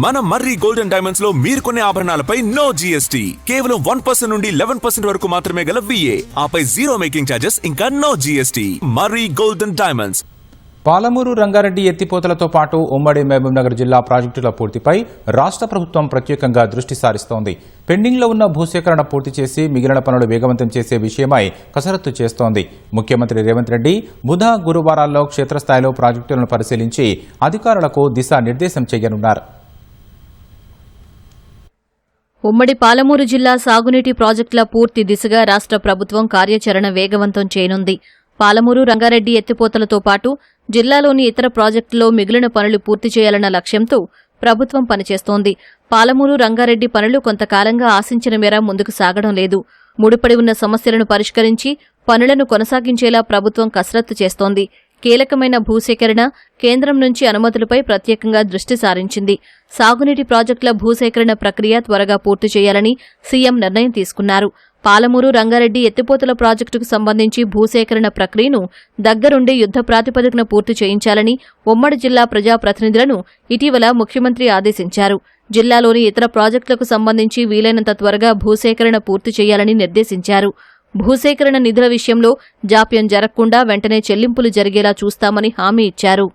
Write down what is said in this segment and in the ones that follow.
మన మర్రి golden diamonds లో మీరు కొనే ఆభరణాలపై నో జీఎస్టీ, కేవలం 1% నుండి 11% వరకు మాత్రమే గల VA, ఆపై జీరో మేకింగ్ ఛార్జెస్ ఇంకా నో జీఎస్టీ. మర్రి గోల్డెన్ డైమండ్స్. పాలమూరు రంగారెడ్డి ఎత్తిపోతలతో పాటు ఉమ్మడి మహబూబ్నగర్ జిల్లా ప్రాజెక్టుల పూర్తిపై రాష్ట్ర ప్రభుత్వం ప్రత్యేకంగా దృష్టి సారిస్తోంది. పెండింగ్లో ఉన్న భూసేకరణ పూర్తి చేసి మిగిలిన పనులు వేగవంతం చేసే విషయమై కసరత్తు చేస్తోంది. ముఖ్యమంత్రి రేవంత్ రెడ్డి బుధ గురువారాల్లో క్షేత్రస్థాయిలో ప్రాజెక్టులను పరిశీలించి అధికారులకు దిశానిర్దేశం చేయనున్నారు. ఉమ్మడి పాలమూరు జిల్లా సాగునీటి ప్రాజెక్టుల పూర్తి దిశగా రాష్ట్ర ప్రభుత్వం కార్యాచరణ వేగవంతం చేయనుంది. పాలమూరు రంగారెడ్డి ఎత్తిపోతలతో పాటు జిల్లాలోని ఇతర ప్రాజెక్టుల్లో మిగిలిన పనులు పూర్తి చేయాలన్న లక్ష్యంతో ప్రభుత్వం పనిచేస్తోంది. పాలమూరు రంగారెడ్డి పనులు కొంతకాలంగా ఆశించిన మేర ముందుకు సాగడం లేదు. ముడిపడి ఉన్న సమస్యలను పరిష్కరించి పనులను కొనసాగించేలా ప్రభుత్వం కసరత్తు చేస్తోంది. కీలకమైన భూసేకరణ, కేంద్రం నుంచి అనుమతులపై ప్రత్యేకంగా దృష్టి సారించింది. సాగునీటి ప్రాజెక్టుల భూసేకరణ ప్రక్రియ త్వరగా పూర్తి చేయాలని సీఎం నిర్ణయం తీసుకున్నారు. పాలమూరు రంగారెడ్డి ఎత్తిపోతల ప్రాజెక్టుకు సంబంధించి భూసేకరణ ప్రక్రియను దగ్గరుండి యుద్ధ ప్రాతిపదికన పూర్తి చేయించాలని ఉమ్మడి జిల్లా ప్రజాప్రతినిధులను ఇటీవల ముఖ్యమంత్రి ఆదేశించారు. జిల్లాలోని ఇతర ప్రాజెక్టులకు సంబంధించి వీలైనంత త్వరగా భూసేకరణ పూర్తి చేయాలని నిర్దేశించారు. భూసేకరణ నిధుల విషయంలో జాప్యం జరగకుండా వెంటనే చెల్లింపులు జరిగేలా చూస్తామని హామీ ఇచ్చారు.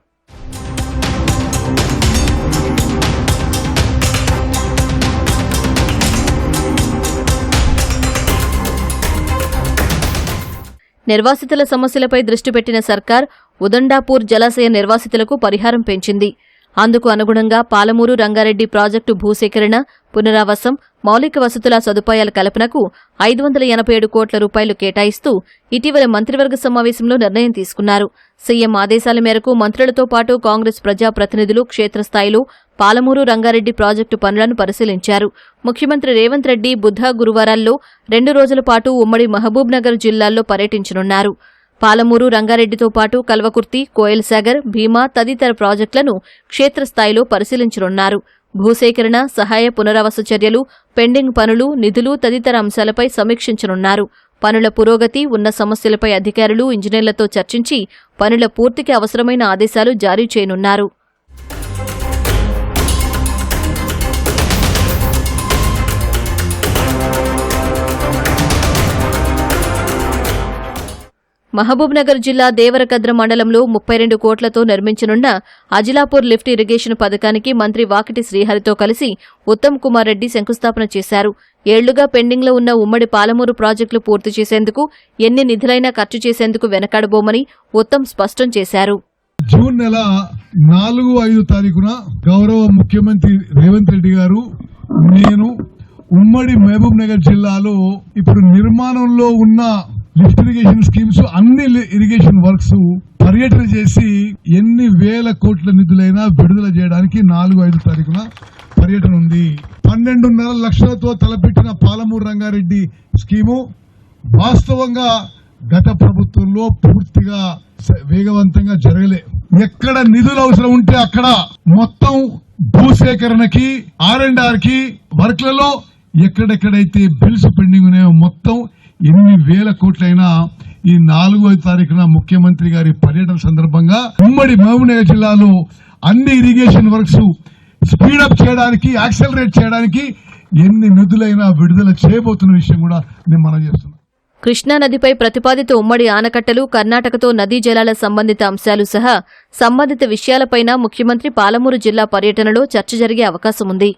నిర్వాసితుల సమస్యలపై దృష్టి పెట్టిన సర్కార్ ఉదండాపూర్ జలాశయ నిర్వాసితులకు పరిహారం పెంచింది. అందుకు అనుగుణంగా పాలమూరు రంగారెడ్డి ప్రాజెక్టు భూసేకరణ, పునరావాసం, మౌలిక వసతుల సదుపాయాల కల్పనకు 587 కోట్ల రూపాయలు కేటాయిస్తూ ఇటీవల మంత్రివర్గ సమావేశంలో నిర్ణయం తీసుకున్నారు. సీఎం ఆదేశాల మేరకు మంత్రులతో పాటు కాంగ్రెస్ ప్రజాప్రతినిధులు క్షేత్రస్థాయిలో పాలమూరు రంగారెడ్డి ప్రాజెక్టు పనులను పరిశీలించారు. ముఖ్యమంత్రి రేవంత్ రెడ్డి బుధ గురువారాల్లో 2 రోజుల పాటు ఉమ్మడి మహబూబ్నగర్ జిల్లాల్లో పర్యటించనున్నారు. పాలమూరు రంగారెడ్డితో పాటు కల్వకుర్తి, కోయల్సాగర్, భీమా తదితర ప్రాజెక్టులను క్షేత్రస్థాయిలో పరిశీలించనున్నారు. భూసేకరణ, సహాయ పునరావాస చర్యలు, పెండింగ్ పనులు, నిధులు తదితర అంశాలపై సమీక్షించనున్నారు. పనుల పురోగతి, ఉన్న సమస్యలపై అధికారులు, ఇంజనీర్లతో చర్చించి పనుల పూర్తికి అవసరమైన ఆదేశాలు జారీ చేయనున్నారు. మహబూబ్నగర్ జిల్లా దేవరకద్ర మండలంలో 32 కోట్లతో నిర్మించనున్న అజిలాపూర్ లిఫ్ట్ ఇరిగేషన్ పథకానికి మంత్రి వాకిటి శ్రీహరితో కలిసి ఉత్తమ్ కుమార్ రెడ్డి శంకుస్థాపన చేశారు. ఏళ్లుగా పెండింగ్లో ఉన్న ఉమ్మడి పాలమూరు ప్రాజెక్టులు పూర్తి చేసేందుకు ఎన్ని నిధులైనా ఖర్చు చేసేందుకు వెనకాడబోమని ఉత్తమ్ స్పష్టం చేశారు. జూన్ నెల 4-5 తారీఖున గౌరవ ముఖ్యమంత్రి రేవంత్ రెడ్డి గారు, నేను ఉమ్మడి మహబూబ్ నగర్ జిల్లాలో ఇప్పుడు నిర్మాణంలో ఉన్న లిఫ్ట్ ఇరిగేషన్ స్కీమ్స్, అన్ని ఇరిగేషన్ వర్క్స్ పర్యటన చేసి ఎన్ని వేల కోట్ల నిధులైనా విడుదల చేయడానికి 4-5 తారీఖున పర్యటన ఉంది. 12.5 లక్షలతో తలపెట్టిన పాలమూరు రంగారెడ్డి స్కీము వాస్తవంగా గత ప్రభుత్వంలో పూర్తిగా వేగవంతంగా జరగలే. ఎక్కడ నిధులు అవసరం ఉంటే అక్కడ మొత్తం భూసేకరణకి, R&R కి వర్క్లలో ఎక్కడెక్కడైతే బిల్స్ పెండింగ్ ఉన్నాయో మొత్తం ఎన్ని వేల కోట్లైనా ఈ 4-5 తారీఖున ముఖ్యమంత్రి గారి పర్యటన సందర్భంగా ఉమ్మడి మహబూబ్నగర్ జిల్లాలో అన్ని ఇరిగేషన్ వర్క్స్ స్పీడప్ చేయడానికి, యాక్సెలరేట్ చేయడానికి ఎన్ని నిధులైనా విడుదల చేయబోతున్న విషయం కూడా నేను మనం చేస్తున్నాను. కృష్ణానదిపై ప్రతిపాదిత ఉమ్మడి ఆనకట్టలు, కర్ణాటకతో నదీ జలాల సంబంధిత అంశాలు సహా సంబంధిత విషయాలపైన ముఖ్యమంత్రి పాలమూరు జిల్లా పర్యటనలో చర్చ జరిగే అవకాశం ఉంది.